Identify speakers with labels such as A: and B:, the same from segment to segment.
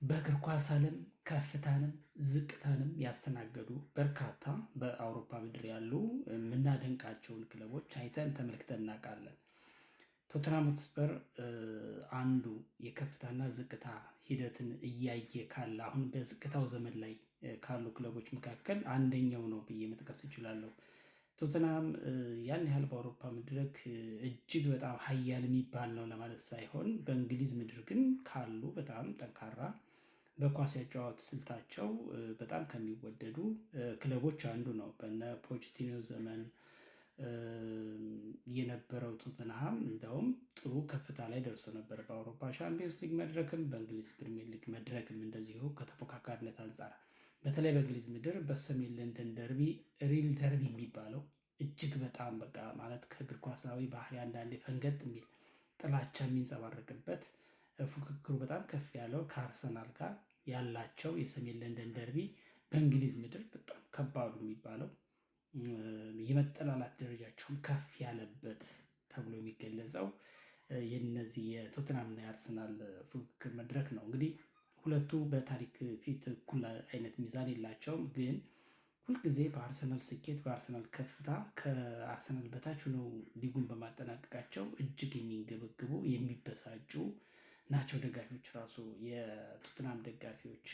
A: በእግር ኳስ ዓለም ከፍታንም ዝቅታንም ያስተናገዱ በርካታ በአውሮፓ ምድር ያሉ የምናደንቃቸውን ክለቦች አይተን ተመልክተን እናውቃለን። ቶተንሃም ሆትስፐር አንዱ የከፍታና ዝቅታ ሂደትን እያየ ካለ አሁን በዝቅታው ዘመን ላይ ካሉ ክለቦች መካከል አንደኛው ነው ብዬ መጥቀስ እችላለሁ። ቶተንሃም ያን ያህል በአውሮፓ መድረክ እጅግ በጣም ሀያል የሚባል ነው ለማለት ሳይሆን በእንግሊዝ ምድር ግን ካሉ በጣም ጠንካራ በኳስ ያጨዋወት ስልታቸው በጣም ከሚወደዱ ክለቦች አንዱ ነው። በነ ፖቼቲኖ ዘመን የነበረው ቶተንሃም እንደውም ጥሩ ከፍታ ላይ ደርሶ ነበር። በአውሮፓ ሻምፒየንስ ሊግ መድረክም በእንግሊዝ ፕሪሚየር ሊግ መድረክም እንደዚሁ ከተፎካካሪነት አንጻር በተለይ በእንግሊዝ ምድር በሰሜን ለንደን ደርቢ ሪል ደርቢ የሚባለው እጅግ በጣም በቃ ማለት ከእግር ኳሳዊ ባህሪ አንዳንዴ ፈንገጥ የሚል ጥላቻ የሚንጸባረቅበት ፉክክሩ በጣም ከፍ ያለው ከአርሰናል ጋር ያላቸው የሰሜን ለንደን ደርቢ በእንግሊዝ ምድር በጣም ከባዱ የሚባለው የመጠላላት ደረጃቸውን ከፍ ያለበት ተብሎ የሚገለጸው የነዚህ የቶተንሃምና የአርሰናል ፉክክር መድረክ ነው። እንግዲህ ሁለቱ በታሪክ ፊት እኩል አይነት ሚዛን የላቸውም። ግን ሁልጊዜ በአርሰናል ስኬት በአርሰናል ከፍታ ከአርሰናል በታች ነው ሊጉን በማጠናቀቃቸው እጅግ የሚንገበግቡ የሚበሳጩ ናቸው። ደጋፊዎች ራሱ የቶተንሃም ደጋፊዎች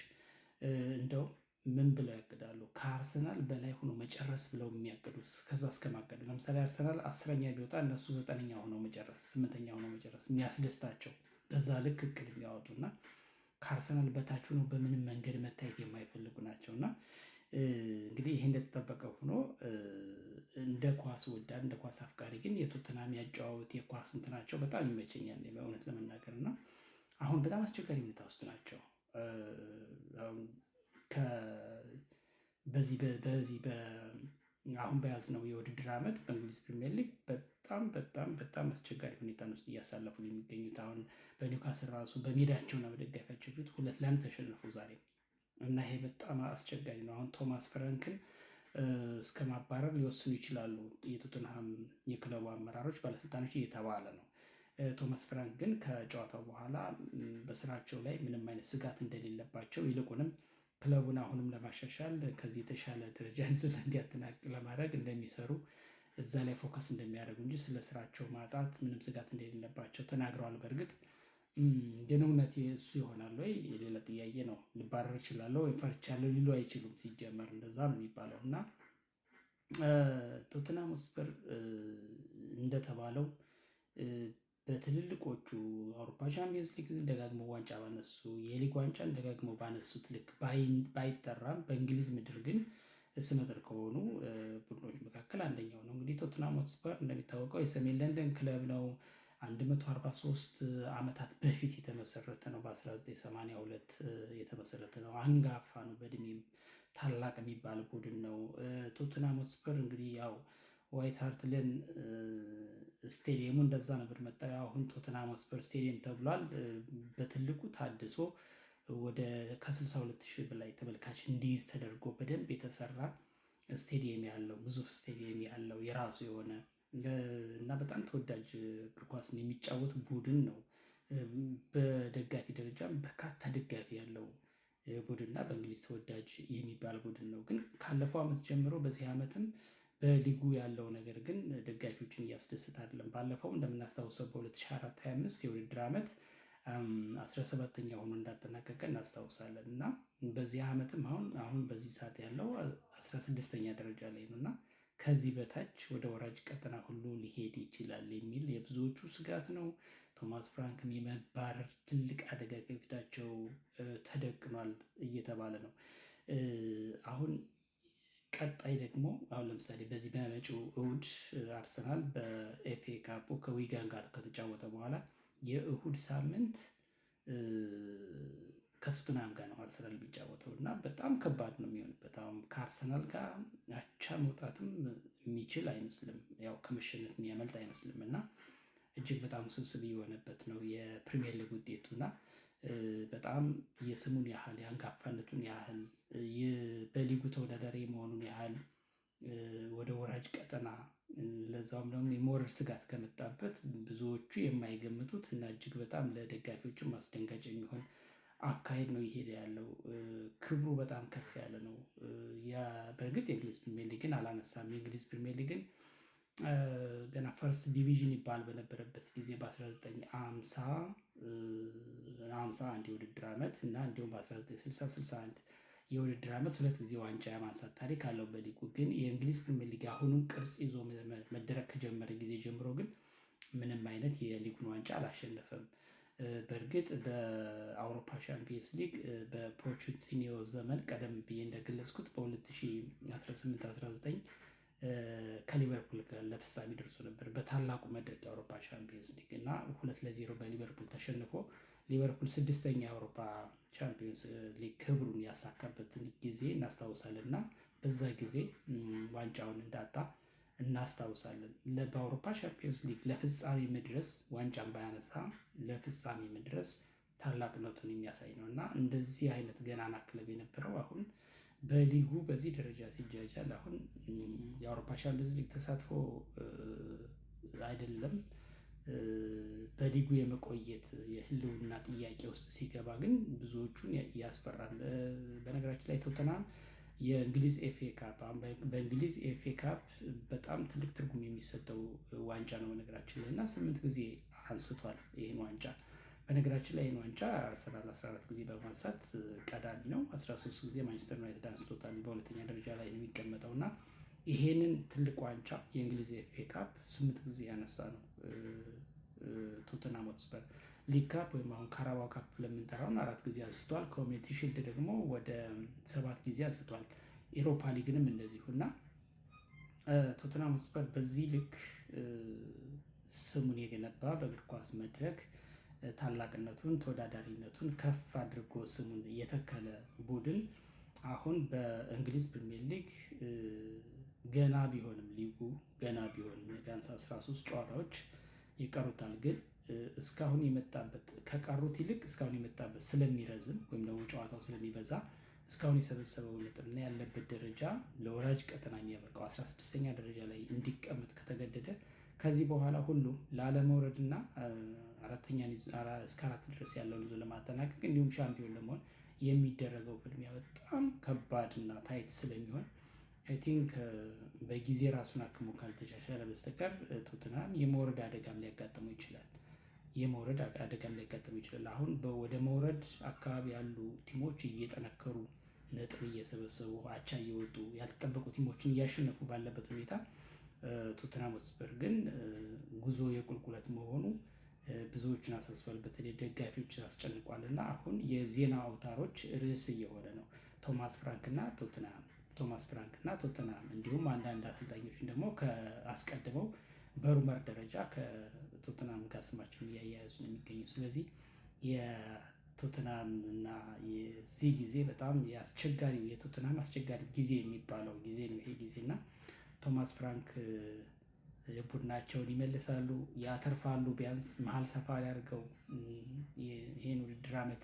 A: እንደው ምን ብለው ያቅዳሉ? ከአርሰናል በላይ ሆኖ መጨረስ ብለው የሚያቅዱ ከዛ እስከማቀዱ ለምሳሌ አርሰናል 10ኛ ቢወጣ እነሱ 9ኛ ሆነው መጨረስ 8ኛ ሆነው መጨረስ የሚያስደስታቸው በዛ ልክ እቅድ የሚያወጡና ከአርሰናል በታች ሆኖ በምንም መንገድ መታየት የማይፈልጉ ናቸውና እንግዲህ ይሄ እንደተጠበቀ ሆኖ እንደ ኳስ ወዳድ እንደ ኳስ አፍቃሪ ግን የቶተንሃም ያጨዋወት የኳስ እንትናቸው በጣም ይመቸኛል በእውነት ለመናገር እና አሁን በጣም አስቸጋሪ ሁኔታ ውስጥ ናቸው። በዚህ አሁን በያዝነው የውድድር ዓመት በእንግሊዝ ፕሪሚየር ሊግ በጣም አስቸጋሪ ሁኔታ ውስጥ እያሳለፉ የሚገኙት አሁን በኒውካስል ራሱ በሜዳቸውና በደጋፊያቸው ፊት 2-1 ተሸንፉ ዛሬ እና ይሄ በጣም አስቸጋሪ ነው። አሁን ቶማስ ፍራንክን እስከ ማባረር ሊወስኑ ይችላሉ የቶተንሃም የክለቡ አመራሮች ባለስልጣኖች እየተባለ ነው። ቶማስ ፍራንክ ግን ከጨዋታው በኋላ በስራቸው ላይ ምንም አይነት ስጋት እንደሌለባቸው ይልቁንም ክለቡን አሁንም ለማሻሻል ከዚህ የተሻለ ደረጃ ይዞ እንዲያጠናቅቅ ለማድረግ እንደሚሰሩ እዛ ላይ ፎከስ እንደሚያደርጉ እንጂ ስለ ስራቸው ማጣት ምንም ስጋት እንደሌለባቸው ተናግረዋል። በእርግጥ ግን እውነት እሱ ይሆናል ወይ የሌላ ጥያቄ ነው። ልባረር እችላለሁ ወይ ፈርቻለሁ ሊሉ አይችሉም። ሲጀመር እንደዛ ነው የሚባለው እና ቶተንሃም ሆትስፐር እንደተባለው በትልልቆቹ አውሮፓ ቻምፒየንስ ሊግ ደጋግሞ ዋንጫ ባነሱ የሊግ ዋንጫን ደጋግሞ ባነሱት ልክ ባይጠራም በእንግሊዝ ምድር ግን ስመጥር ከሆኑ ቡድኖች መካከል አንደኛው ነው። እንግዲህ ቶተንሃም ሆትስፐር እንደሚታወቀው የሰሜን ለንደን ክለብ ነው። 143 ዓመታት በፊት የተመሰረተ ነው። በ1982 የተመሰረተ ነው። አንጋፋ ነው። በእድሜም ታላቅ የሚባል ቡድን ነው። ቶተንሃም ሆትስፐር እንግዲህ ያው ዋይት ሃርት ሌን ስቴዲየሙ እንደዛ ነበር መጠሪያ። አሁን ቶተንሃም ሆትስፐር ስቴዲየም ተብሏል። በትልቁ ታድሶ ወደ ከ62,000 በላይ ተመልካች እንዲይዝ ተደርጎ በደንብ የተሰራ ስቴዲየም ያለው ግዙፍ ስቴዲየም ያለው የራሱ የሆነ እና በጣም ተወዳጅ እግር ኳስን የሚጫወት ቡድን ነው። በደጋፊ ደረጃም በርካታ ደጋፊ ያለው ቡድንና በእንግሊዝ ተወዳጅ የሚባል ቡድን ነው። ግን ካለፈው ዓመት ጀምሮ በዚህ ዓመትም በሊጉ ያለው ነገር ግን ደጋፊዎችን እያስደስት አይደለም። ባለፈው እንደምናስታውሰው በ2024/25 የውድድር ዓመት 17ኛ ሆኖ እንዳጠናቀቀ እናስታውሳለን እና በዚህ ዓመትም አሁን በዚህ ሰዓት ያለው 16ኛ ደረጃ ላይ ነው እና ከዚህ በታች ወደ ወራጅ ቀጠና ሁሉ ሊሄድ ይችላል የሚል የብዙዎቹ ስጋት ነው። ቶማስ ፍራንክም የመባረር ትልቅ አደጋ ከፊታቸው ተደቅኗል እየተባለ ነው። አሁን ቀጣይ ደግሞ አሁን ለምሳሌ በዚህ በመጪው እሁድ አርሰናል በኤፍኤ ካፑ ከዊጋን ጋር ከተጫወተ በኋላ የእሁድ ሳምንት ከቶተንሃም ጋር ነው አርሰናል የሚጫወተው እና በጣም ከባድ ነው የሚሆንበት። አሁን ከአርሰናል ጋር አቻ መውጣትም የሚችል አይመስልም። ያው ከመሸነፍ የሚያመልጥ አይመስልም እና እጅግ በጣም ውስብስብ የሆነበት ነው የፕሪሚየር ሊግ ውጤቱ እና በጣም የስሙን ያህል የአንጋፋነቱን ያህል በሊጉ ተወዳዳሪ መሆኑን ያህል ወደ ወራጅ ቀጠና ለዛውም ደግሞ የሞረድ ስጋት ከመጣበት ብዙዎቹ የማይገምቱት እና እጅግ በጣም ለደጋፊዎችም አስደንጋጭ የሚሆን አካሄድ ነው እየሄደ ያለው። ክብሩ በጣም ከፍ ያለ ነው። በእርግጥ የእንግሊዝ ፕሪሚየር ሊግን አላነሳም። የእንግሊዝ ፕሪሚየር ሊግን ገና ፈርስት ዲቪዥን ይባል በነበረበት ጊዜ በ1950 የውድድር ዓመት እና እንዲሁም በ1960-61 የውድድር ዓመት 2 ጊዜ ዋንጫ የማንሳት ታሪክ አለው በሊጉ። ግን የእንግሊዝ ፕሪሚየር ሊግ አሁኑን ቅርጽ ይዞ መደረግ ከጀመረ ጊዜ ጀምሮ ግን ምንም አይነት የሊጉን ዋንጫ አላሸነፈም። በእርግጥ በአውሮፓ ሻምፒየንስ ሊግ በፖቼቲኖ ዘመን ቀደም ብዬ እንደገለጽኩት በ2018-19 ከሊቨርፑል ጋር ለፍጻሜ ደርሶ ነበር በታላቁ መድረክ የአውሮፓ ሻምፒየንስ ሊግ እና 2-0 በሊቨርፑል ተሸንፎ ሊቨርፑል 6ኛ የአውሮፓ ቻምፒየንስ ሊግ ክብሩን ያሳካበትን ጊዜ እናስታውሳለን እና በዛ ጊዜ ዋንጫውን እንዳጣ እናስታውሳለን። በአውሮፓ ሻምፒየንስ ሊግ ለፍጻሜ መድረስ ዋንጫን ባያነሳ ለፍጻሜ መድረስ ታላቅነቱን የሚያሳይ ነው እና እንደዚህ አይነት ገናና ክለብ የነበረው አሁን በሊጉ በዚህ ደረጃ ሲጃጃል አሁን የአውሮፓ ሻምፒየንስ ሊግ ተሳትፎ አይደለም በሊጉ የመቆየት የህልውና ጥያቄ ውስጥ ሲገባ ግን ብዙዎቹን ያስፈራል። በነገራችን ላይ ቶተንሃም የእንግሊዝ ኤፍኤ ካፕ በእንግሊዝ ኤፍኤ ካፕ በጣም ትልቅ ትርጉም የሚሰጠው ዋንጫ ነው በነገራችን ላይ እና 8 ጊዜ አንስቷል ይህን ዋንጫ። በነገራችን ላይ ይህን ዋንጫ አርሰናል 14 ጊዜ በማንሳት ቀዳሚ ነው። 13 ጊዜ ማንቸስተር ዩናይትድ አንስቶታል። በሁለተኛ ደረጃ ላይ ነው የሚቀመጠው እና ይሄንን ትልቅ ዋንጫ የእንግሊዝ ኤፍኤ ካፕ 8 ጊዜ ያነሳ ነው ቶተንሃም ሆትስፐር። ሊግ ካፕ ወይም አሁን ካራባው ካፕ ለምንጠራውን 4 ጊዜ አንስቷል። ኮሚኒቲ ሺልድ ደግሞ ወደ 7 ጊዜ አንስቷል። ኢሮፓ ሊግንም እንደዚሁ እና ቶተንሃም ሆትስፐር በዚህ ልክ ስሙን የገነባ በእግር ኳስ መድረክ ታላቅነቱን ተወዳዳሪነቱን ከፍ አድርጎ ስሙን የተከለ ቡድን አሁን በእንግሊዝ ፕሪሚየር ሊግ ገና ቢሆንም ሊጉ ገና ቢሆንም ቢያንስ 13 ጨዋታዎች ይቀሩታል። ግን እስካሁን የመጣበት ከቀሩት ይልቅ እስካሁን የመጣበት ስለሚረዝም ወይም ደግሞ ጨዋታው ስለሚበዛ እስካሁን የሰበሰበው ነጥብና ያለበት ደረጃ ለወራጅ ቀጠና የሚያበቃው 16ኛ ደረጃ ላይ እንዲቀመጥ ከተገደደ ከዚህ በኋላ ሁሉም ላለመውረድና እስከ 4 ድረስ ያለውን ይዞ ለማጠናቀቅ እንዲሁም ሻምፒዮን ለመሆን የሚደረገው ፍልሚያ በጣም ከባድ እና ታይት ስለሚሆን አይ ቲንክ በጊዜ ራሱን አክሞ ካልተሻሻለ በስተቀር ቶተንሃም የመውረድ አደጋም ሊያጋጥመው ይችላል። አሁን ወደ መውረድ አካባቢ ያሉ ቲሞች እየጠነከሩ ነጥብ እየሰበሰቡ አቻ እየወጡ ያልተጠበቁ ቲሞችን እያሸነፉ ባለበት ሁኔታ ቶተንሃም ሆትስፐር ግን ጉዞ የቁልቁለት መሆኑ ብዙዎችን አሳስቧል። በተለይ ደጋፊዎችን አስጨንቋል እና አሁን የዜና አውታሮች ርዕስ እየሆነ ነው ቶማስ ፍራንክ እና ቶተንሃም እንዲሁም አንዳንድ አሰልጣኞችን ደግሞ አስቀድመው በሩመር ደረጃ ከቶተንሃም ጋር ስማቸውን እያያያዙ ነው የሚገኙ። ስለዚህ የቶተንሃም እና የዚህ ጊዜ በጣም የቶተንሃም አስቸጋሪ ጊዜ የሚባለው ጊዜ ነው ይሄ ጊዜ እና ቶማስ ፍራንክ ቡድናቸውን ይመልሳሉ፣ ያተርፋሉ፣ ቢያንስ መሀል ሰፋሪ አድርገው ይህን ውድድር ዓመት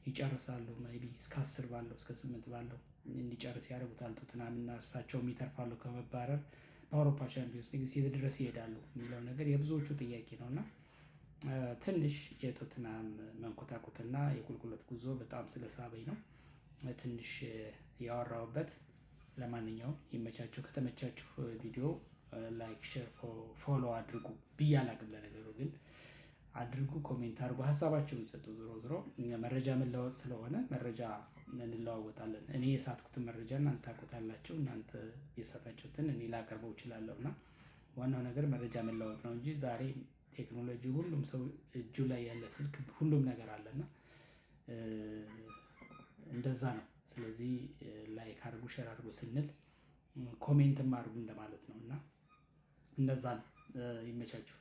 A: ይጨርሳሉ። ቢ እስከ 10 ባለው እስከ 8 ባለው እንዲጨርስ ያደርጉታል ቶተንሃም እና እርሳቸውም ይተርፋሉ ከመባረር በአውሮፓ ቻምፒዮንስ ሊግ የት ድረስ ይሄዳሉ የሚለው ነገር የብዙዎቹ ጥያቄ ነው እና ትንሽ የቶተንሃም መንኮታኮትና የቁልቁለት ጉዞ በጣም ስለሳበኝ ነው ትንሽ ያወራሁበት። ለማንኛውም ይመቻችሁ። ከተመቻችሁ ቪዲዮ ላይክ፣ ሼር፣ ፎሎ አድርጉ ብዬ አላቅም። ለነገሩ ግን አድርጉ፣ ኮሜንት አድርጉ፣ ሀሳባችሁን ሰጡ። ዞሮ መረጃ መለዋወጥ ስለሆነ መረጃ እንለዋወጣለን። እኔ የሳትኩትን መረጃ እናንተ ታውቁታላችሁ፣ እናንተ የሳታችሁትን እኔ ላቀርበው እችላለሁ እና ዋናው ነገር መረጃ መለዋወጥ ነው እንጂ ዛሬ ቴክኖሎጂ ሁሉም ሰው እጁ ላይ ያለ ስልክ ሁሉም ነገር አለና እንደዛ ነው። ስለዚህ ላይክ አድርጉ፣ ሼር አድርጉ ስንል ኮሜንትም አድርጉ እንደማለት ነው እና እንደዛ ነው። ይመቻችሁ።